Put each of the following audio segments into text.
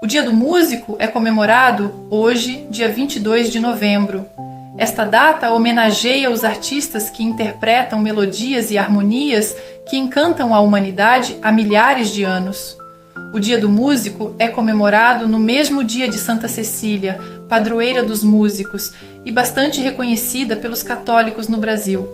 O Dia do Músico é comemorado hoje, dia 22 de novembro. Esta data homenageia os artistas que interpretam melodias e harmonias que encantam a humanidade há milhares de anos. O Dia do Músico é comemorado no mesmo dia de Santa Cecília, padroeira dos músicos e bastante reconhecida pelos católicos no Brasil.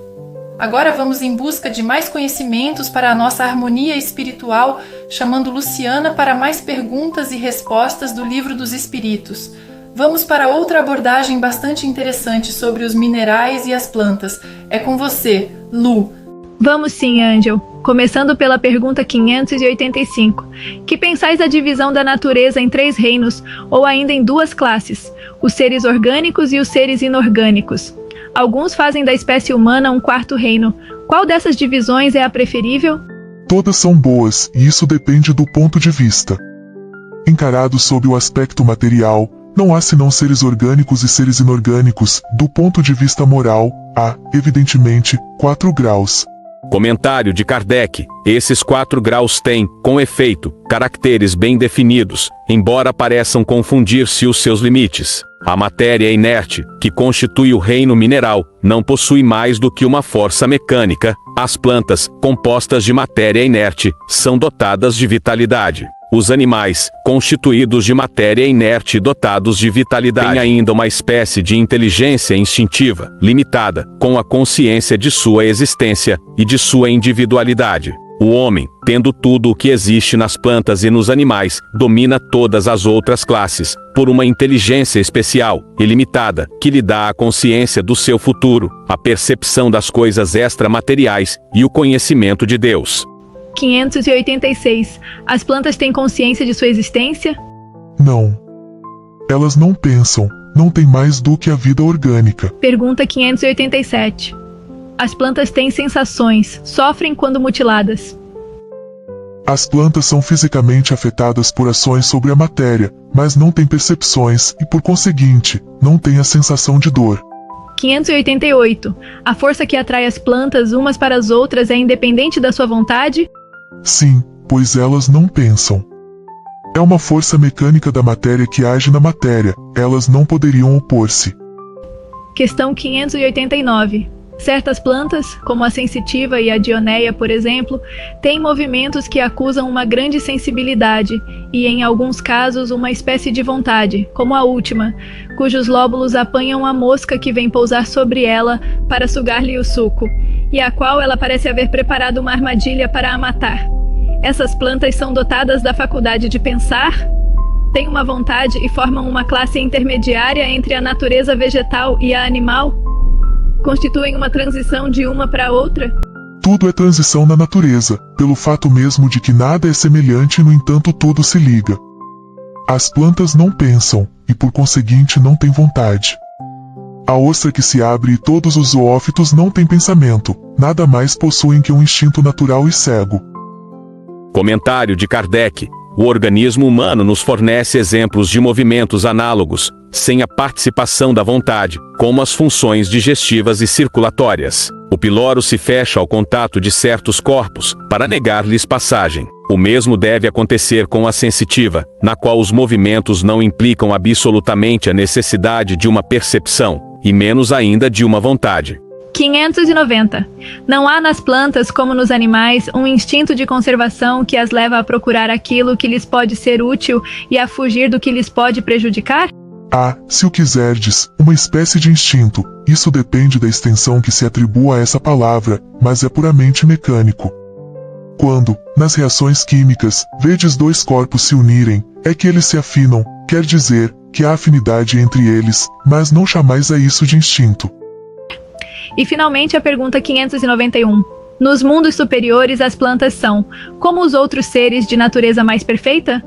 Agora vamos em busca de mais conhecimentos para a nossa harmonia espiritual, chamando Luciana para mais perguntas e respostas do Livro dos Espíritos. Vamos para outra abordagem bastante interessante sobre os minerais e as plantas. É com você, Lu. Vamos sim, Angel. Começando pela pergunta 585. Que pensais da divisão da natureza em 3 reinos, ou ainda em 2 classes, os seres orgânicos e os seres inorgânicos? Alguns fazem da espécie humana um 4º reino. Qual dessas divisões é a preferível? Todas são boas, e isso depende do ponto de vista. Encarado sob o aspecto material, não há senão seres orgânicos e seres inorgânicos. Do ponto de vista moral, há, evidentemente, 4 graus. Comentário de Kardec. Esses 4 graus têm, com efeito, caracteres bem definidos, embora pareçam confundir-se os seus limites. A matéria inerte, que constitui o reino mineral, não possui mais do que uma força mecânica. As plantas, compostas de matéria inerte, são dotadas de vitalidade. Os animais, constituídos de matéria inerte e dotados de vitalidade, têm ainda uma espécie de inteligência instintiva, limitada, com a consciência de sua existência e de sua individualidade. O homem, tendo tudo o que existe nas plantas e nos animais, domina todas as outras classes, por uma inteligência especial, ilimitada, que lhe dá a consciência do seu futuro, a percepção das coisas extramateriais e o conhecimento de Deus. 586. As plantas têm consciência de sua existência? Não. Elas não pensam, não têm mais do que a vida orgânica. Pergunta 587. As plantas têm sensações, sofrem quando mutiladas. As plantas são fisicamente afetadas por ações sobre a matéria, mas não têm percepções e, por conseguinte, não têm a sensação de dor. 588. A força que atrai as plantas umas para as outras é independente da sua vontade? Sim, pois elas não pensam. É uma força mecânica da matéria que age na matéria, elas não poderiam opor-se. Questão 589. Certas plantas, como a sensitiva e a dionéia, por exemplo, têm movimentos que acusam uma grande sensibilidade e, em alguns casos, uma espécie de vontade, como a última, cujos lóbulos apanham a mosca que vem pousar sobre ela para sugar-lhe o suco, e a qual ela parece haver preparado uma armadilha para a matar. Essas plantas são dotadas da faculdade de pensar, têm uma vontade e formam uma classe intermediária entre a natureza vegetal e a animal? Constituem uma transição de uma para outra? Tudo é transição na natureza, pelo fato mesmo de que nada é semelhante e, no entanto, tudo se liga. As plantas não pensam, e por conseguinte não têm vontade. A ostra que se abre e todos os zoófitos não têm pensamento, nada mais possuem que um instinto natural e cego. Comentário de Kardec. O organismo humano nos fornece exemplos de movimentos análogos, sem a participação da vontade, como as funções digestivas e circulatórias. O piloro se fecha ao contato de certos corpos, para negar-lhes passagem. O mesmo deve acontecer com a sensitiva, na qual os movimentos não implicam absolutamente a necessidade de uma percepção, e menos ainda de uma vontade. 590. Não há nas plantas, como nos animais, um instinto de conservação que as leva a procurar aquilo que lhes pode ser útil e a fugir do que lhes pode prejudicar? Há, se o quiserdes, uma espécie de instinto. Isso depende da extensão que se atribua a essa palavra, mas é puramente mecânico. Quando, nas reações químicas, vedes 2 corpos se unirem, é que eles se afinam, quer dizer, que há afinidade entre eles, mas não chamais a isso de instinto. E finalmente a pergunta 591. Nos mundos superiores as plantas são, como os outros seres, de natureza mais perfeita?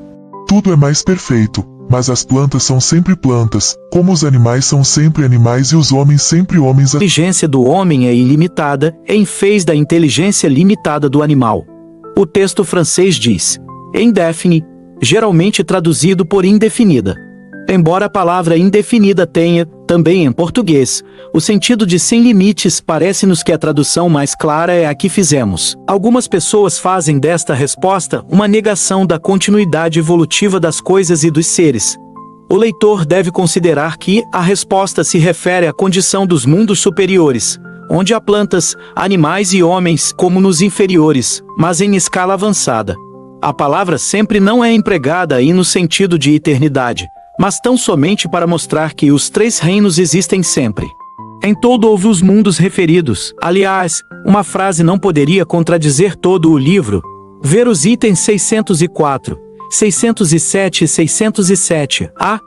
Tudo é mais perfeito, mas as plantas são sempre plantas, como os animais são sempre animais e os homens sempre homens. A inteligência do homem é ilimitada, em vez da inteligência limitada do animal. O texto francês diz, indéfini, geralmente traduzido por indefinida. Embora a palavra indefinida tenha, também em português, o sentido de sem limites, parece-nos que a tradução mais clara é a que fizemos. Algumas pessoas fazem desta resposta uma negação da continuidade evolutiva das coisas e dos seres. O leitor deve considerar que a resposta se refere à condição dos mundos superiores, onde há plantas, animais e homens como nos inferiores, mas em escala avançada. A palavra sempre não é empregada aí no sentido de eternidade, mas tão somente para mostrar que os três reinos existem sempre. Em todo houve os mundos referidos. Aliás, uma frase não poderia contradizer todo o livro. Ver os itens 604, 607 e 607. A